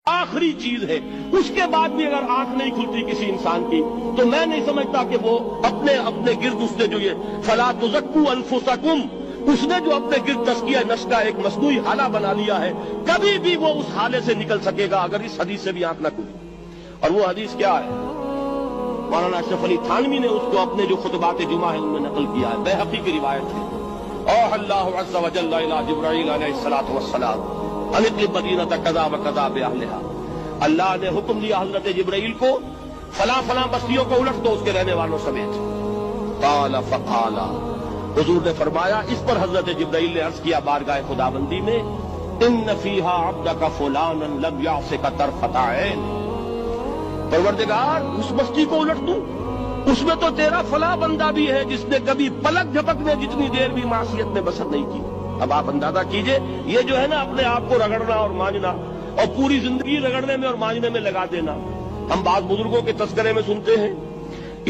آخری چیز ہے، اس کے بعد بھی اگر آنکھ نہیں کھلتی کسی انسان کی تو میں نہیں سمجھتا کہ وہ اپنے گرد اس نے جو یہ فلا تزکوا انفسکم، اس نے جو اپنے گرد تزکیہ نفس کا ایک مصنوعی حالہ بنا لیا ہے، کبھی بھی وہ اس حالے سے نکل سکے گا اگر اس حدیث سے بھی آنکھ نہ کھلی۔ اور وہ حدیث کیا ہے؟ مولانا اشرف علی تھانوی نے اس کو اپنے جو خطبات جمعہ ہیں ان میں نقل کیا ہے، بیہقی کی روایت ہے۔ اوحى اللہ عز وجل الى جبرائیل علیہ الصلوۃ والسلام ان اقلب مدینۃ کذا وکذا باہلھا، اللہ نے حکم دیا حضرت جبرائیل کو فلاں فلاں بستیوں کو الٹ دو اس کے رہنے والوں سمیت۔ قال فقال، حضور نے فرمایا، اس پر حضرت جبرائیل نے عرض کیا بارگاہ خداوندی میں، ان فیھا عبدک فلانا لم یعصک طرفۃ عین، پروردگار اس بستی کو الٹ دوں، اس میں تو تیرا فلاں بندہ بھی ہے جس نے کبھی پلک جھپکنے جتنی دیر بھی معصیت میں بسر نہیں کی۔ اب آپ اندازہ کیجئے، یہ جو ہے نا اپنے آپ کو رگڑنا اور مانجنا اور پوری زندگی رگڑنے میں اور مانجنے میں لگا دینا۔ ہم بعض بزرگوں کے تذکرے میں سنتے ہیں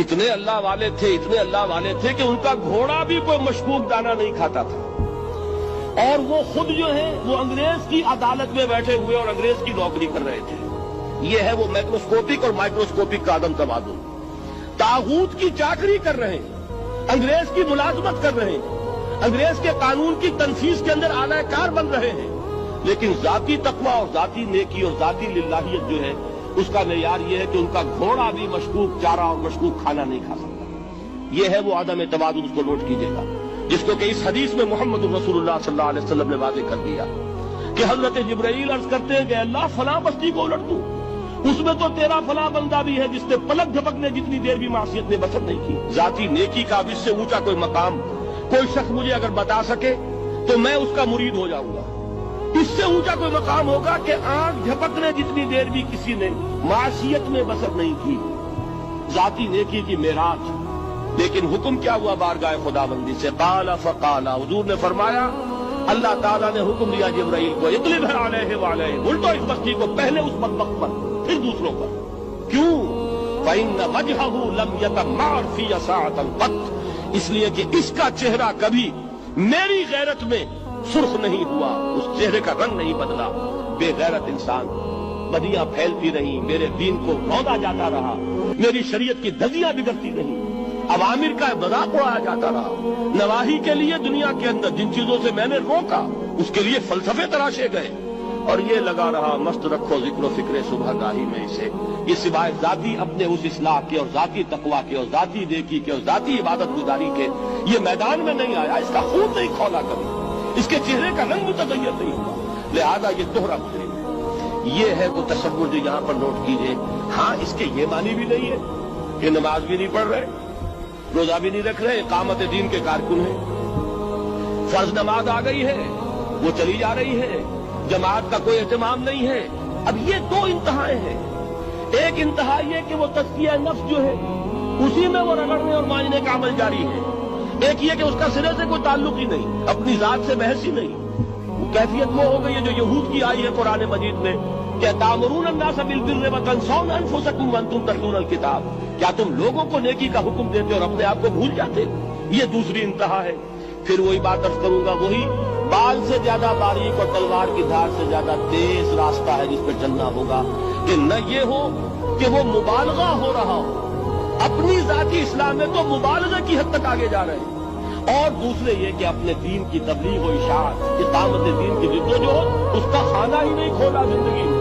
اتنے اللہ والے تھے کہ ان کا گھوڑا بھی کوئی مشکوک دانہ نہیں کھاتا تھا، اور وہ خود جو ہے وہ انگریز کی عدالت میں بیٹھے ہوئے اور انگریز کی نوکری کر رہے تھے۔ یہ ہے وہ میکروسکوپک اور مائکروسکوپک کا عدم توازن۔ طاغوت کی چاکری کر رہے ہیں، انگریز کی ملازمت کر رہے ہیں، انگریز کے قانون کی تنفیذ کے اندر اعلی کار بن رہے ہیں، لیکن ذاتی تقویٰ اور ذاتی نیکی اور ذاتی للہیت جو ہے اس کا معیار یہ ہے کہ ان کا گھوڑا بھی مشکوک چارہ اور مشکوک کھانا نہیں کھا سکتا۔ یہ ہے وہ عدم توازن، اس کو نوٹ کیجیے گا، جس کو کہ اس حدیث میں محمد رسول اللہ صلی اللہ علیہ وسلم نے واضح کر دیا کہ حضرت جبرائیل عرض کرتے ہیں کہ اللہ فلاں بستی کو الٹ دوں، اس میں تو تیرا فلاں بندہ بھی ہے جس نے پلک جھپکنے جتنی دیر بھی معصیت میں بسر نہیں کی۔ ذاتی نیکی کا اب اس سے اونچا کوئی مقام کوئی شخص مجھے اگر بتا سکے تو میں اس کا مرید ہو جاؤں گا۔ اس سے اونچا کوئی مقام ہوگا کہ آنکھ جھپکنے جتنی دیر بھی کسی نے معصیت میں بسر نہیں کی، ذاتی نیکی کی معراج۔ لیکن حکم کیا ہوا بارگاہ خداوندی سے؟ قال فقال، حضور نے فرمایا، اللہ تعالیٰ نے حکم دیا جبرائیل کو، اقلب علیہ وعلیہ، الٹو اس بستی کو، پہلے اس بدبخت پر پھر دوسروں پر۔ کیوں؟ فإن وجهه لم يتمعر في ساعة قط، اس لیے کہ اس کا چہرہ کبھی میری غیرت میں سرخ نہیں ہوا، اس چہرے کا رنگ نہیں بدلا۔ بے غیرت انسان، بدیاں پھیلتی رہیں، میرے دین کو روندا جاتا رہا، میری شریعت کی دھجیاں بگڑتی رہیں، عوامر کا مذاق اڑایا جاتا رہا، نواہی کے لیے دنیا کے اندر جن چیزوں سے میں نے روکا اس کے لیے فلسفے تراشے گئے، اور یہ لگا رہا مست رکھو ذکر و فکر صبح گاہی میں اسے۔ یہ سوائے ذاتی اپنے اس اصلاح کے اور ذاتی تقویٰ کے اور ذاتی نیکی کے اور ذاتی عبادت گزاری کے یہ میدان میں نہیں آیا، اس کا خون نہیں کھولا کبھی، اس کے چہرے کا رنگ متغیر نہیں ہوا، لہذا یہ دوہرا مجرم ہے۔ یہ ہے وہ تصور جو یہاں پر نوٹ کیجئے۔ ہاں، اس کے یہ معنی بھی نہیں ہے کہ نماز بھی نہیں پڑھ رہے، روزہ بھی نہیں رکھ رہے، اقامت دین کے کارکن ہیں، فرض نماز آ گئی ہے وہ چلی جا رہی ہے، جماعت کا کوئی اہتمام نہیں ہے۔ اب یہ دو انتہائیں ہیں، ایک انتہا یہ کہ وہ تزکیہ نفس جو ہے اسی میں وہ رگڑنے اور مانجنے کا عمل جاری ہے، ایک یہ کہ اس کا سرے سے کوئی تعلق ہی نہیں، اپنی ذات سے بحث ہی نہیں۔ وہ کیفیت وہ ہو گئی ہے جو یہود کی آئی ہے قرآن مجید میں کہ تأمرون الناس بالبر وتنسون انفسکم وانتم تتلون الکتاب، کیا تم لوگوں کو نیکی کا حکم دیتے اور اپنے آپ کو بھول جاتے؟ یہ دوسری انتہا ہے۔ پھر وہی بات عرض کروں گا، وہی بال سے زیادہ باریک اور تلوار کی دھار سے زیادہ تیز راستہ ہے جس پہ چلنا ہوگا، کہ نہ یہ ہو کہ وہ مبالغہ ہو رہا ہو، اپنی ذاتی اصلاح میں تو مبالغہ کی حد تک آگے جا رہے ہیں، اور دوسرے یہ کہ اپنے دین کی تبلیغ و اشاعت، اقامت دین کی جدوجہد، اس کا خانہ ہی نہیں کھولا زندگی میں۔